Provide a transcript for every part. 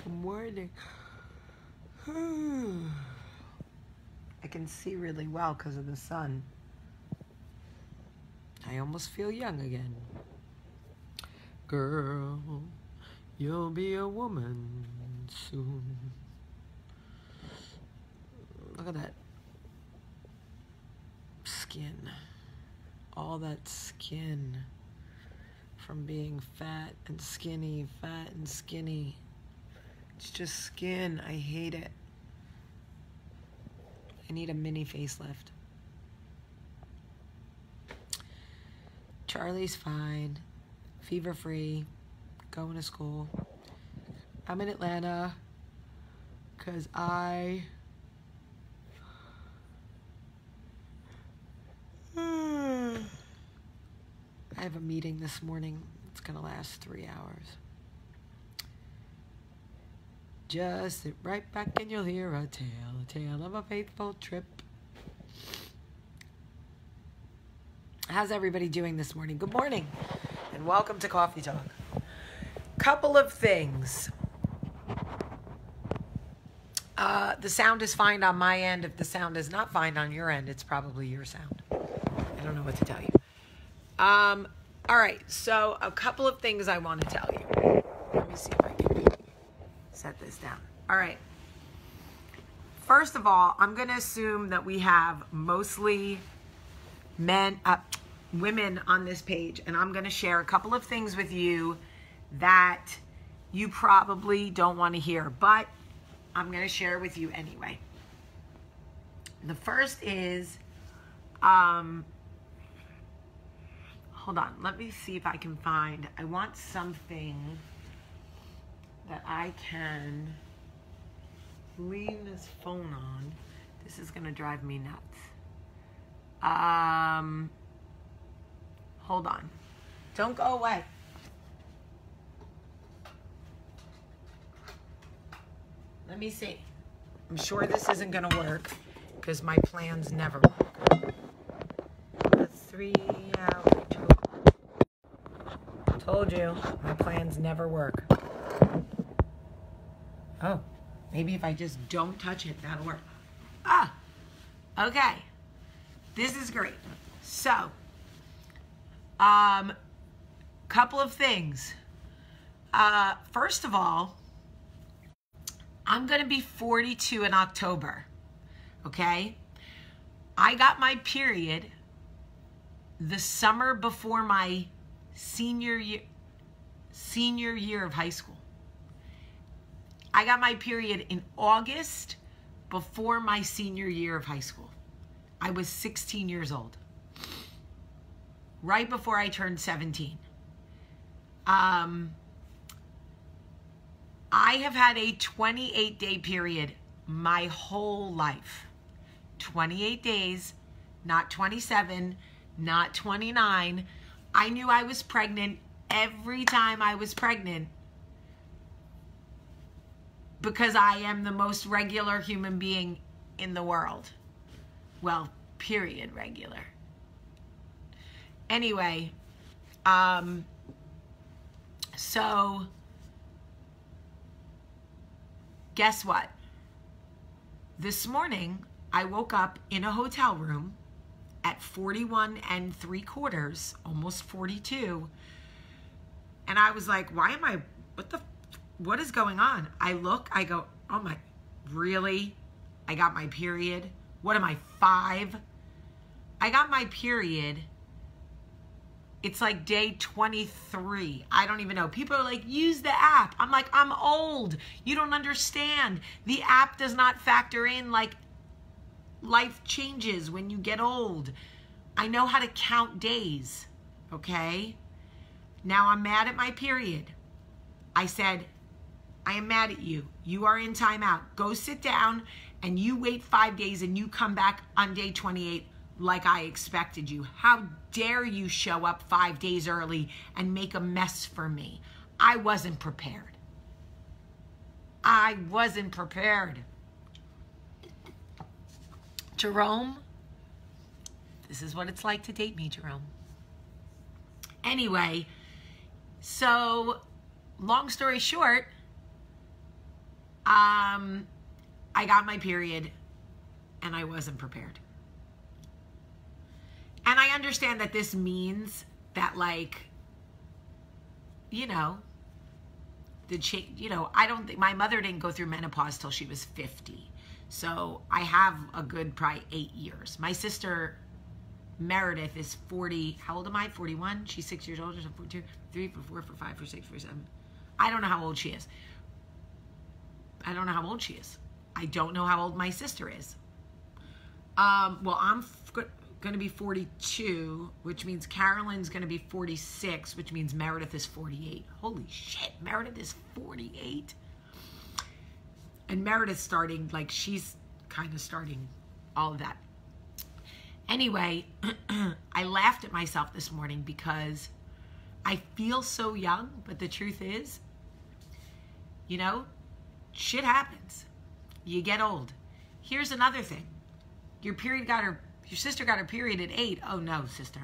Good morning. I can see really well because of the sun. I almost feel young again. Girl, you'll be a woman soon. Look at that skin. All that skin from being fat and skinny, fat and skinny. It's just skin. I hate it. I need a mini facelift. Charlie's fine. Fever-free. Going to school. I'm in Atlanta because I have a meeting this morning. It's going to last 3 hours. Just sit right back and you'll hear a tale of a faithful trip. How's everybody doing this morning? Good morning and welcome to Coffee Talk. Couple of things. The sound is fine on my end. If the sound is not fine on your end, it's probably your sound. I don't know what to tell you. All right, so a couple of things I want to tell you. Let me see if I can set this down. All right. First of all, I'm going to assume that we have mostly women on this page, and I'm going to share a couple of things with you that you probably don't want to hear, but I'm going to share with you anyway. The first is, hold on, let me see if I can find, I want something that I can lean this phone on. This is going to drive me nuts. Hold on. Don't go away. Let me see. I'm sure this isn't going to work because my plans never work. That's 3 hours. Told you, my plans never work. Oh, maybe if I just don't touch it, that'll work. Okay. This is great. So, couple of things. First of all, I'm going to be 42 in October. Okay? I got my period the summer before my senior year of high school. I got my period in August before my senior year of high school. I was 16 years old. Right before I turned 17. I have had a 28-day period my whole life. 28 days, not 27, not 29. I knew I was pregnant every time I was pregnant because I am the most regular human being in the world. Well, period, regular. Anyway, so guess what? This morning, I woke up in a hotel room at 41 3/4, almost 42. And I was like, what is going on? I look, I go, oh my, really? I got my period? What am I, 5? I got my period. It's like day 23. I don't even know. People are like, use the app. I'm like, I'm old. You don't understand. The app does not factor in like life changes when you get old. I know how to count days, okay? Now I'm mad at my period. I said, I am mad at you. You are in timeout. Go sit down and you wait 5 days and you come back on day 28 like I expected you. How dare you show up 5 days early and make a mess for me? I wasn't prepared. I wasn't prepared. Jerome, this is what it's like to date me, Jerome. Anyway, so long story short, I got my period and I wasn't prepared. And I understand that this means that, like, you know, I don't think my mother didn't go through menopause till she was 50. So I have a good probably 8 years. My sister Meredith is 40. How old am I? 41. She's 6 years older. So 42, 3, 4, 5, 6, 7. I don't know how old she is. I don't know how old she is. I don't know how old my sister is. Well, I'm going to be 42, which means Carolyn's going to be 46, which means Meredith is 48. Holy shit, Meredith is 48. And Meredith's starting, like, she's kind of starting all of that. Anyway, I laughed at myself this morning because I feel so young, but the truth is, you know, shit happens. You get old. Here's another thing. Your sister got her period at 8. Oh no, sister.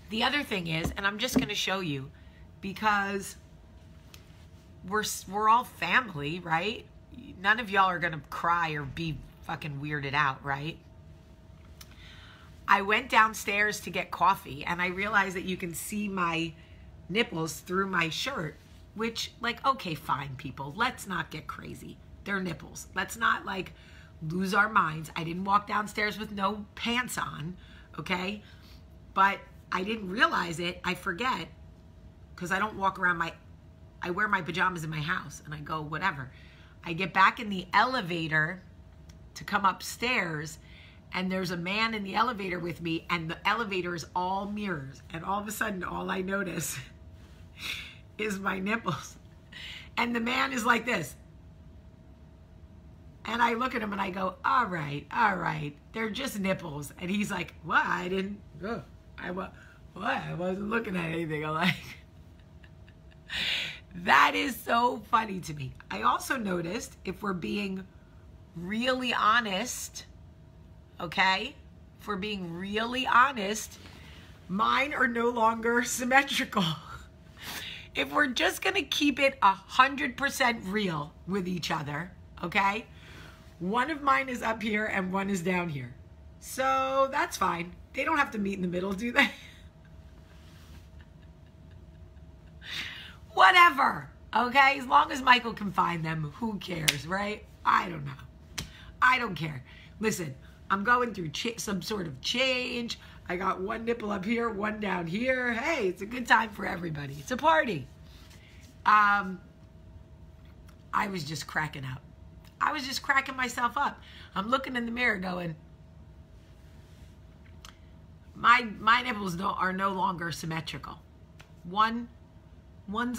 The other thing is, and I'm just going to show you because we're all family, right? None of y'all are going to cry or be fucking weirded out, right? I went downstairs to get coffee and I realized that you can see my nipples through my shirt, which, like, okay, fine, people. Let's not get crazy. They're nipples. Let's not, like, lose our minds. I didn't walk downstairs with no pants on, okay? But I didn't realize it. I forget because I don't walk around I wear my pajamas in my house and I go whatever. I get back in the elevator to come upstairs and there's a man in the elevator with me and the elevator is all mirrors. And all of a sudden, all I notice is my nipples. And the man is like this. And I look at him and I go, all right, they're just nipples. And he's like, what? I wasn't looking at anything. I'm like, that is so funny to me. I also noticed, if we're being really honest, okay? If we're being really honest, mine are no longer symmetrical. If we're just gonna keep it 100% real with each other, okay? One of mine is up here and one is down here. So that's fine. They don't have to meet in the middle, do they? Whatever, okay? As long as Michael can find them, who cares, right? I don't know. I don't care. Listen, I'm going through some sort of change. I got one nipple up here, one down here. Hey, it's a good time for everybody. It's a party. I was just cracking up. I was just cracking myself up. I'm looking in the mirror going, my nipples are no longer symmetrical. One's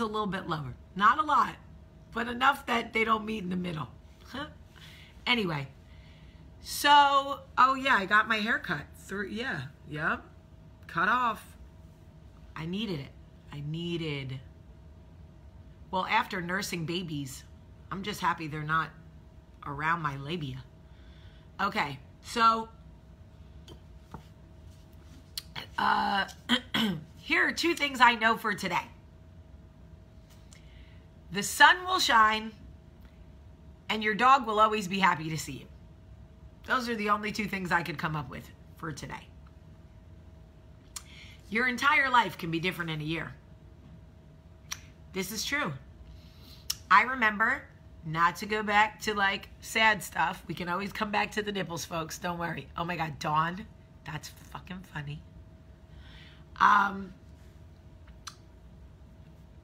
a little bit lower. Not a lot, but enough that they don't meet in the middle. Anyway, so, oh yeah, I got my hair cut. Yep. Cut off. I needed it. Well, after nursing babies, I'm just happy they're not around my labia. Okay, so here are 2 things I know for today. The sun will shine and your dog will always be happy to see you. Those are the only 2 things I could come up with for today. Your entire life can be different in a year. This is true. I remember, not to go back to, like, sad stuff. We can always come back to the nipples, folks. Don't worry. Oh my God, Dawn, that's fucking funny.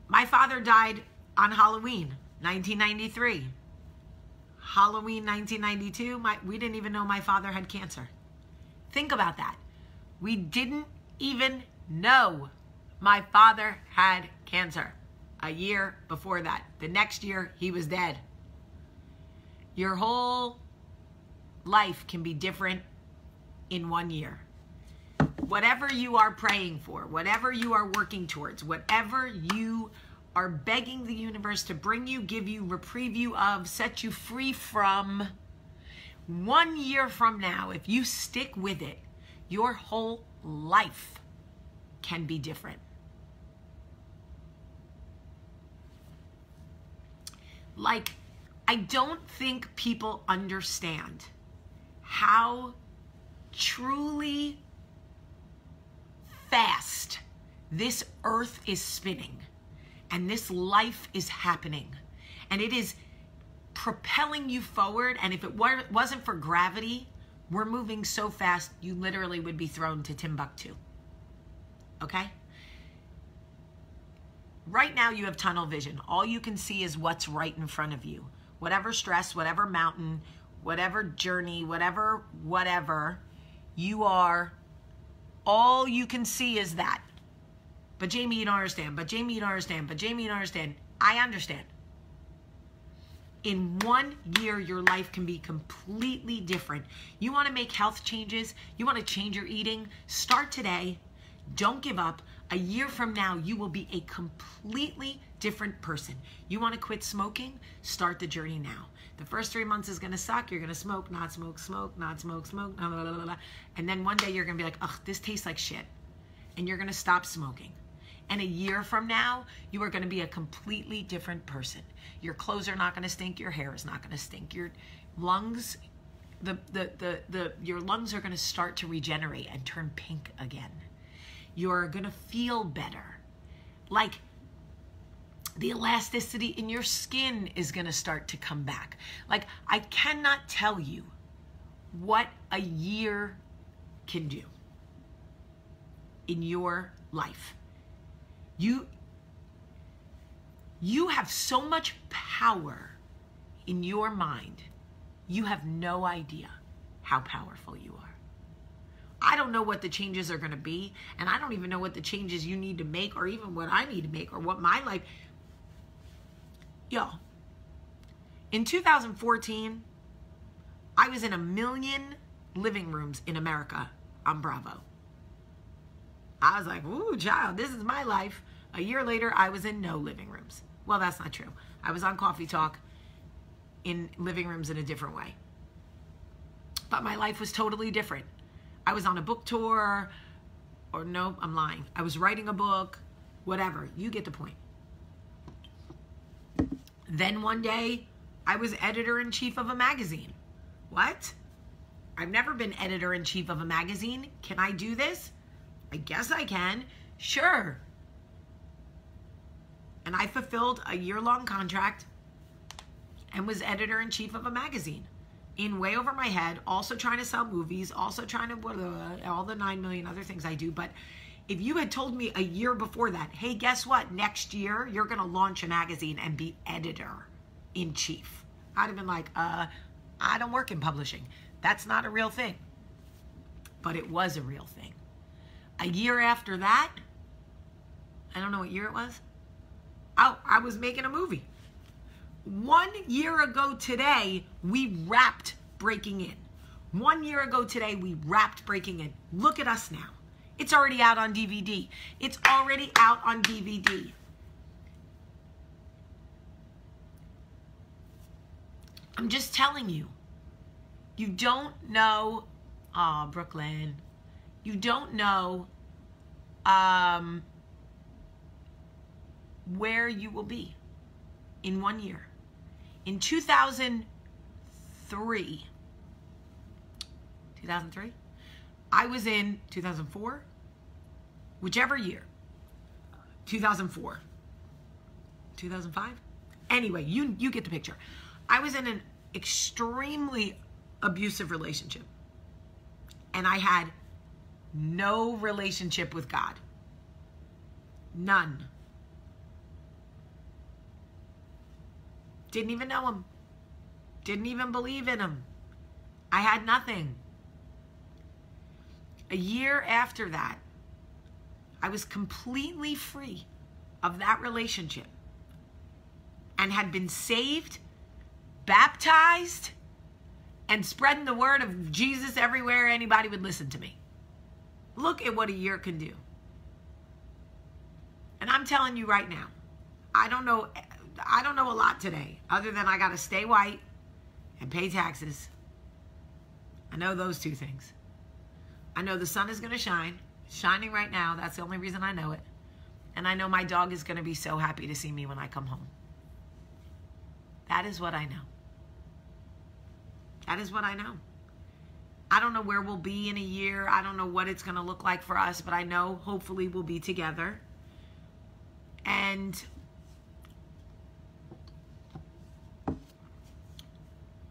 My father died on Halloween, 1993. Halloween 1992, we didn't even know my father had cancer. Think about that. We didn't even know my father had cancer a year before that. The next year, he was dead. Your whole life can be different in 1 year. Whatever you are praying for, whatever you are working towards, whatever you are begging the universe to bring you, give you, reprieve you of, set you free from, 1 year from now, if you stick with it, your whole life can be different. Like, I don't think people understand how truly fast this earth is spinning and this life is happening, and it is propelling you forward. And if it wasn't for gravity, we're moving so fast you literally would be thrown to Timbuktu. Okay? Right now you have tunnel vision. All you can see is what's right in front of you. Whatever stress, whatever mountain, whatever journey, whatever, you are, all you can see is that. But Jamie, you don't understand. But Jamie, you don't understand. But Jamie, you don't understand. I understand. In 1 year, your life can be completely different. You want to make health changes? You want to change your eating? Start today. Don't give up. A year from now, you will be a completely different person. You want to quit smoking? Start the journey now. The first 3 months is going to suck. You're going to smoke, not smoke, smoke, not smoke, smoke, blah, blah, blah, blah. And then one day you're going to be like, ugh, this tastes like shit. And you're going to stop smoking. And a year from now, you are going to be a completely different person. Your clothes are not going to stink. Your hair is not going to stink. Your lungs, your lungs are going to start to regenerate and turn pink again. You're going to feel better. Like, the elasticity in your skin is going to start to come back. Like, I cannot tell you what a year can do in your life. You have so much power in your mind. You have no idea how powerful you are. I don't know what the changes are going to be, and I don't even know what the changes you need to make, or even what I need to make, or what my life. Yo, in 2014, I was in 1 million living rooms in America on Bravo. I was like, ooh, child, this is my life. A year later, I was in no living rooms. Well, that's not true. I was on Coffee Talk in living rooms in a different way. But my life was totally different. I was on a book tour, or no, I'm lying. I was writing a book, whatever. You get the point. Then one day, I was editor-in-chief of a magazine. What? I've never been editor-in-chief of a magazine. Can I do this? I guess I can. Sure. And I fulfilled a year-long contract and was editor-in-chief of a magazine. In way over my head, also trying to sell movies, also trying to, all the 9 million other things I do. But if you had told me a year before that, hey, guess what? Next year, you're going to launch a magazine and be editor-in-chief. I'd have been like, I don't work in publishing. That's not a real thing. But it was a real thing. A year after that, I don't know what year it was. Oh, I was making a movie. 1 year ago today, we wrapped Breaking In. 1 year ago today, we wrapped Breaking In. Look at us now. It's already out on DVD. It's already out on DVD. I'm just telling you. You don't know, Brooklyn. You don't know where you will be in 1 year. In 2003, I was in 2004, whichever year, 2004, 2005. Anyway, you get the picture. I was in an extremely abusive relationship, and I had no relationship with God. None. Didn't even know him. Didn't even believe in him. I had nothing. A year after that, I was completely free of that relationship and had been saved, baptized, and spreading the word of Jesus everywhere anybody would listen to me. Look at what a year can do. And I'm telling you right now, I don't know a lot today, other than I got to stay white and pay taxes. I know those two things. I know the sun is going to shine. It's shining right now. That's the only reason I know it. And I know my dog is going to be so happy to see me when I come home. That is what I know. That is what I know. I don't know where we'll be in a year. I don't know what it's going to look like for us, but I know hopefully we'll be together. And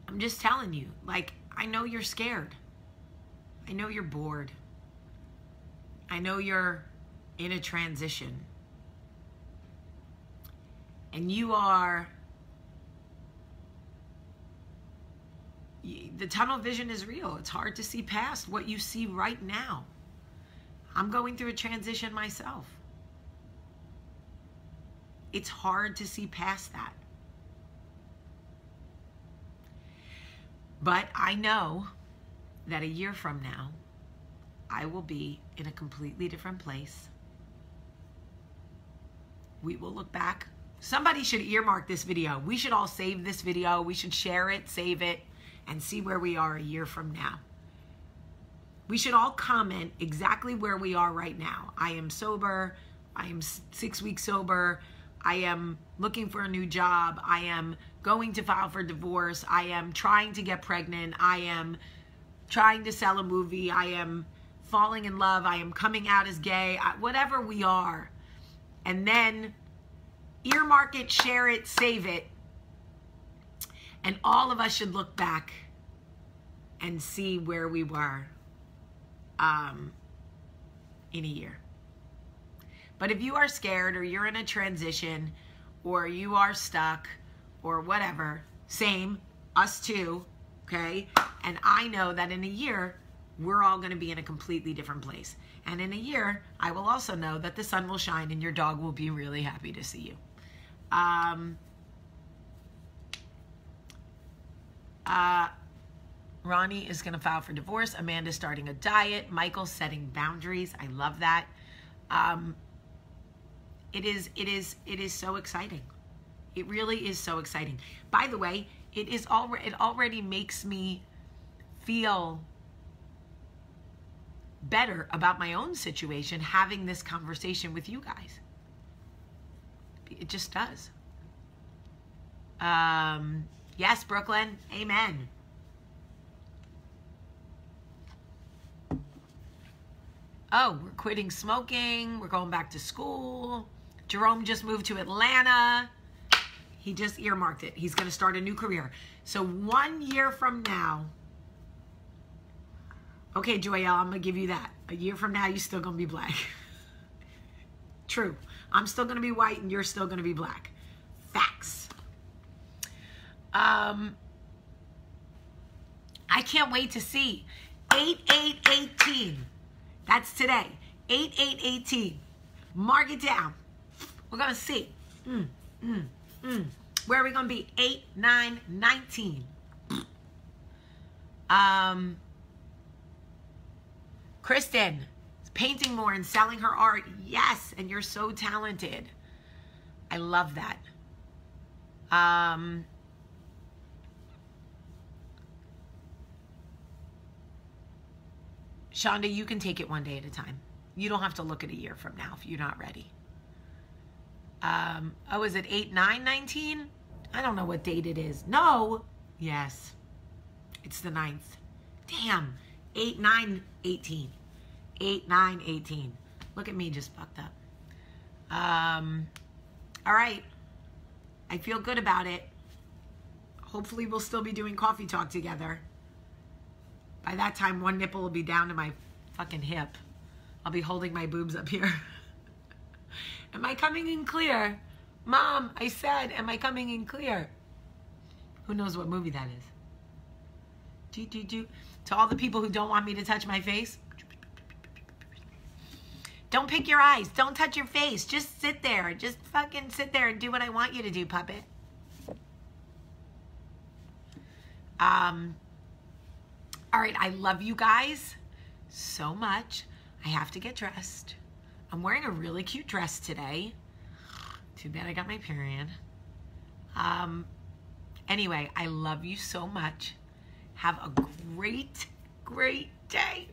I'm just telling you, like, I know you're scared. I know you're bored. I know you're in a transition. And you are, the tunnel vision is real. It's hard to see past what you see right now. I'm going through a transition myself. It's hard to see past that. But I know that a year from now, I will be in a completely different place. We will look back. Somebody should earmark this video. We should all save this video. We should share it, save it, and see where we are a year from now. We should all comment exactly where we are right now. I am sober. I am 6 weeks sober. I am looking for a new job. I am going to file for divorce. I am trying to get pregnant. I am trying to sell a movie. I am falling in love. I am coming out as gay. Whatever we are. And then earmark it, share it, save it. And all of us should look back and see where we were in a year. But if you are scared, or you're in a transition, or you are stuck, or whatever, same, us too, okay? And I know that in a year, we're all going to be in a completely different place. And in a year, I will also know that the sun will shine and your dog will be really happy to see you. Ronnie is going to file for divorce. Amanda's starting a diet. Michael's setting boundaries. I love that. It is so exciting. It really is so exciting. By the way, it already makes me feel better about my own situation having this conversation with you guys. It just does. Yes, Brooklyn. Amen. Oh, we're quitting smoking. We're going back to school. Jerome just moved to Atlanta. He just earmarked it. He's going to start a new career. So 1 year from now. Okay, Joyelle, I'm going to give you that. A year from now, you're still going to be black. True. I'm still going to be white and you're still going to be black. Facts. I can't wait to see 8/8/18. That's today. 8/8/18. Mark it down. We're going to see. Where are we going to be? 8/9/19. Kristen is painting more and selling her art. Yes, and you're so talented. I love that. Shonda, you can take it one day at a time. You don't have to look at a year from now if you're not ready. Oh, is it 8/9/19? I don't know what date it is. No. Yes. It's the 9th. Damn. 8/9/18. 8/9/18. Look at me just fucked up. All right. I feel good about it. Hopefully we'll still be doing coffee talk together. By that time, one nipple will be down to my fucking hip. I'll be holding my boobs up here. Am I coming in clear? Mom, I said, am I coming in clear? Who knows what movie that is? To all the people who don't want me to touch my face. Don't pick your eyes. Don't touch your face. Just sit there. Just fucking sit there and do what I want you to do, puppet. All right, I love you guys so much. I have to get dressed. I'm wearing a really cute dress today. Too bad I got my period. Anyway, I love you so much. Have a great, great day.